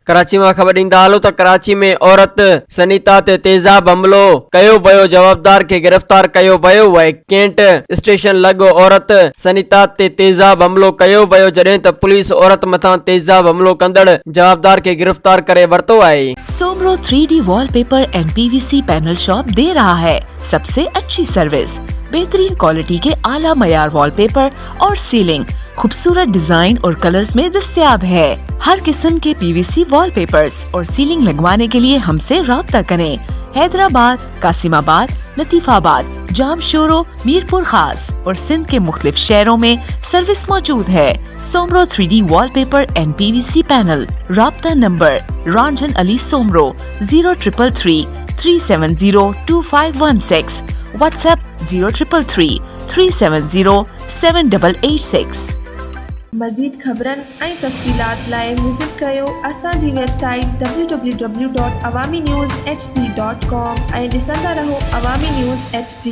कराची में ख़बर ॾींदा हलो त कराची में औरत सनीता ते तेज़ाब हमलो कयो वियो, जवाबदार खे गिरफ़्तार कयो वियो आहे। कैंट स्टेशन लॻो औरत सनीता ते तेज़ाब हमलो कयो वियो, जॾहिं त पुलिस औरत मथां तेज़ाब हमलो कंदड़ जवाबदार खे गिरफ़्तार करे वरितो आहे। Soomro 3D wallpaper and PVC panel shop दे रहा है सबसे अच्छी सर्विस, बेहतरीन क्वालिटी के आला मयार वॉलपेपर और सीलिंग खूबसूरत डिजाइन और कलर्स में दस्तयाब है। हर किस्म के PVC वॉलपेपर्स और सीलिंग लगवाने के लिए हमसे राब्ता करें। हैदराबाद, कासिमाबाद, लतीफाबाद, जामशोरो, मीरपुर खास और सिंध के मुख्तलिफ शहरों में सर्विस मौजूद है। Soomro 3D wallpaper and PVC panel. राब्ता नंबर रंजन अली सोमरो 0333 370 2516, व्हाट्सएप 0333 370 7886। मज़ीद ख़बरन ऐं तफ़सीलात लाइ विज़िट कयो असांजी वेबसाइट www.awamiNewsHD.com ऐं ॾिसंदा रहो अवामी न्यूज़ HD।